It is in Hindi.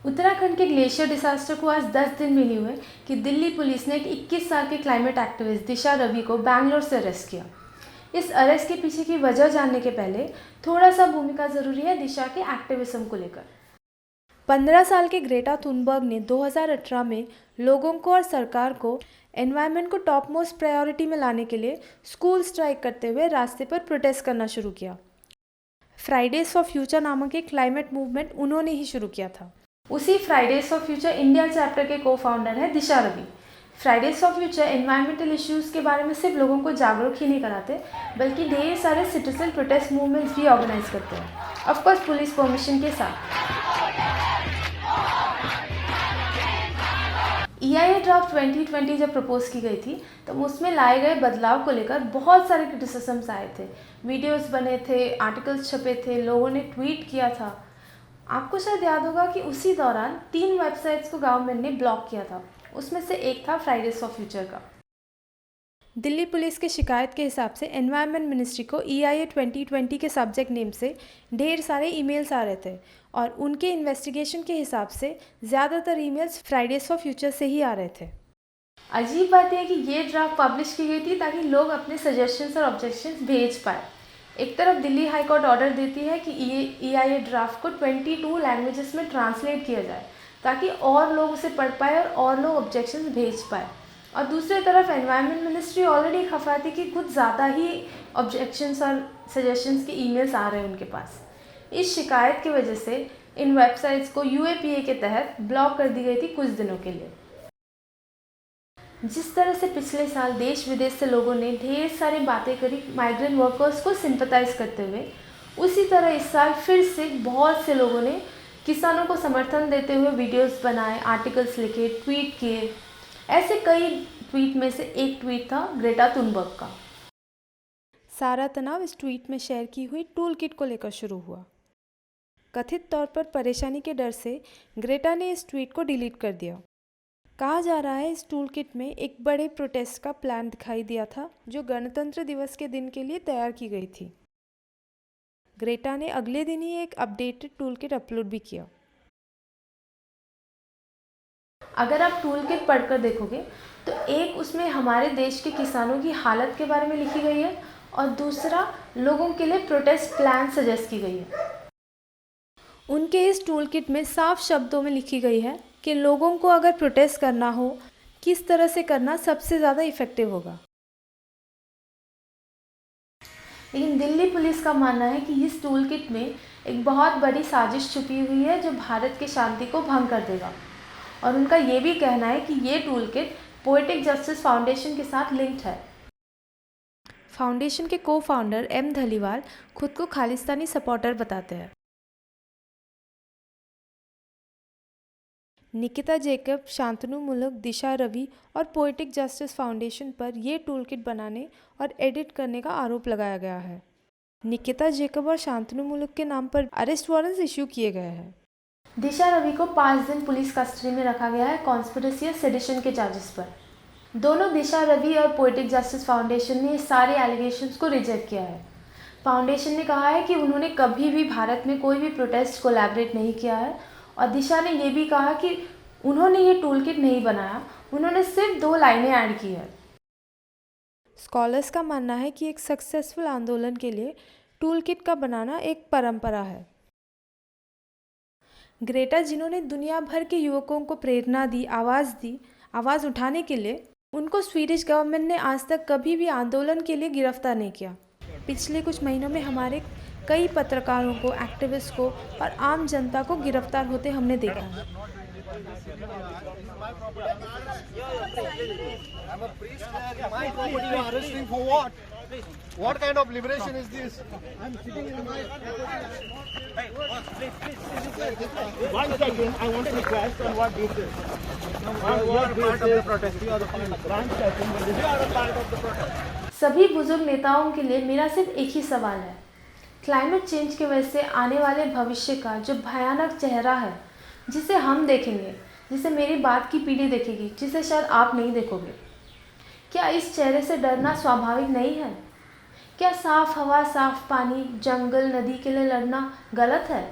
उत्तराखंड के ग्लेशियर डिसास्टर को आज 10 दिन भी नहीं हुए कि दिल्ली पुलिस ने एक 21 साल के क्लाइमेट एक्टिविस्ट दिशा रवि को बैंगलोर से अरेस्ट किया। इस अरेस्ट के पीछे की वजह जानने के पहले थोड़ा सा भूमिका ज़रूरी है दिशा के एक्टिविज्म को लेकर। 15 साल के ग्रेटा थुनबर्ग ने 2018 में लोगों को और सरकार को एनवायरनमेंट को टॉप मोस्ट प्रायोरिटी में लाने के लिए स्कूल स्ट्राइक करते हुए रास्ते पर प्रोटेस्ट करना शुरू किया। फ्राइडेज फॉर फ्यूचर नामक एक क्लाइमेट मूवमेंट उन्होंने ही शुरू किया था। उसी Fridays for future India chapter के को फाउंडर है Disha Ravi. Fridays for future environmental issues के बारे में सिर्फ लोगों को जागरूक ही नहीं कराते, बल्कि ढेर सारे सिटीजन प्रोटेस्ट मूवमेंट्स भी ऑर्गेनाइज करते हैं, ऑफकोर्स पुलिस परमिशन के साथ। EIA ड्राफ्ट 2020 जब प्रपोज की गई थी तो उसमें लाए गए बदलाव को लेकर बहुत सारे क्रिटिसिजम्स आए थे। वीडियोस बने थे, आर्टिकल्स छपे थे, लोगों ने ट्वीट किया था। आपको शायद याद होगा कि उसी दौरान 3 वेबसाइट्स को गवर्नमेंट ने ब्लॉक किया था। उसमें से एक था फ्राइडेज फॉर फ्यूचर का। दिल्ली पुलिस की शिकायत के हिसाब से एनवायरनमेंट मिनिस्ट्री को EIA 2020 के सब्जेक्ट नेम से ढेर सारे ईमेल्स आ रहे थे और उनके इन्वेस्टिगेशन के हिसाब से ज़्यादातर ईमेल्स फ्राइडेज फॉर फ्यूचर से ही आ रहे थे। अजीब बात यह है कि ये ड्राफ्ट पब्लिश की गई थी ताकि लोग अपने सजेशंस और ऑब्जेक्शंस भेज पाए। एक तरफ दिल्ली हाई कोर्ट ऑर्डर देती है कि EIA ड्राफ्ट को 22 लैंग्वेजेस में ट्रांसलेट किया जाए ताकि और लोग उसे पढ़ पाए और लोग ऑब्जेक्शंस भेज पाए, और दूसरी तरफ एनवायरनमेंट मिनिस्ट्री ऑलरेडी खफा थी कि कुछ ज़्यादा ही ऑब्जेक्शंस और सजेशंस के ईमेल्स आ रहे हैं उनके पास। इस शिकायत की वजह से इन वेबसाइट्स को UAPA के तहत ब्लॉक कर दी गई थी कुछ दिनों के लिए। जिस तरह से पिछले साल देश विदेश से लोगों ने ढेर सारी बातें करी माइग्रेंट वर्कर्स को सिंपैथाइज करते हुए, उसी तरह इस साल फिर से बहुत से लोगों ने किसानों को समर्थन देते हुए वीडियोस बनाए, आर्टिकल्स लिखे, ट्वीट किए। ऐसे कई ट्वीट में से एक ट्वीट था ग्रेटा थुनबर्ग का। सारा तनाव इस ट्वीट में शेयर की हुई टूल किट को लेकर शुरू हुआ। कथित तौर पर परेशानी के डर से ग्रेटा ने इस ट्वीट को डिलीट कर दिया। कहा जा रहा है इस टूल किट में एक बड़े प्रोटेस्ट का प्लान दिखाई दिया था जो गणतंत्र दिवस के दिन के लिए तैयार की गई थी। ग्रेटा ने अगले दिन ही एक अपडेटेड टूल किट अपलोड भी किया। अगर आप टूल किट पढ़कर देखोगे तो एक उसमें हमारे देश के किसानों की हालत के बारे में लिखी गई है और दूसरा लोगों के लिए प्रोटेस्ट प्लान सजेस्ट की गई है। उनके इस टूल किट में साफ शब्दों में लिखी गई है कि लोगों को अगर प्रोटेस्ट करना हो किस तरह से करना सबसे ज़्यादा इफ़ेक्टिव होगा। लेकिन दिल्ली पुलिस का मानना है कि इस टूल किट में एक बहुत बड़ी साजिश छुपी हुई है जो भारत की शांति को भंग कर देगा, और उनका ये भी कहना है कि ये tool kit poetic justice foundation के साथ लिंक्ड है। फाउंडेशन के को फाउंडर M धलीवाल खुद को खालिस्तानी सपोर्टर बताते हैं। निकिता जेकब, शांतनु मुलुक, दिशा रवि और पोएटिक जस्टिस फाउंडेशन पर यह टूल किट बनाने और एडिट करने का आरोप लगाया गया है। निकिता जेकब और शांतनु मुलुक के नाम पर अरेस्ट वारंट्स इश्यू किए गए हैं। दिशा रवि को 5 दिन पुलिस कस्टडी में रखा गया है कॉन्स्पिरेसी और सेडिशन के चार्जेस पर। दोनों दिशा रवि और पोएटिक जस्टिस फाउंडेशन ने सारे एलिगेशंस को रिजेक्ट किया है। फाउंडेशन ने कहा है कि उन्होंने कभी भी भारत में कोई भी प्रोटेस्ट कोलैबोरेट नहीं किया है, और दिशा ने यह भी कहा कि उन्होंने ये टूल किट नहीं बनाया, उन्होंने सिर्फ 2 लाइनें ऐड की है। स्कॉलर्स का मानना है कि एक सक्सेसफुल आंदोलन के लिए टूल किट का बनाना एक परंपरा है। ग्रेटा, जिन्होंने दुनिया भर के युवकों को प्रेरणा दी, आवाज़ उठाने के लिए, उनको स्वीडिश गवर्नमेंट ने आज तक कभी भी आंदोलन के लिए गिरफ्तार नहीं किया। पिछले कुछ महीनों में हमारे कई पत्रकारों को, एक्टिविस्ट को और आम जनता को गिरफ्तार होते हमने देखा है। What kind of liberation is this? One second, I want to request on what this is. You are a part of the protest. You are a part of the protest. You are a part of the protest. सभी बुजुर्ग नेताओं के लिए मेरा सिर्फ एक ही सवाल है। क्लाइमेट चेंज की वजह से आने वाले भविष्य का जो भयानक चेहरा है, जिसे हम देखेंगे, जिसे मेरी बाद की पीढ़ी देखेगी, जिसे शायद आप नहीं देखोगे, क्या इस चेहरे से डरना स्वाभाविक नहीं है? क्या साफ हवा, साफ पानी, जंगल, नदी के लिए लड़ना गलत है?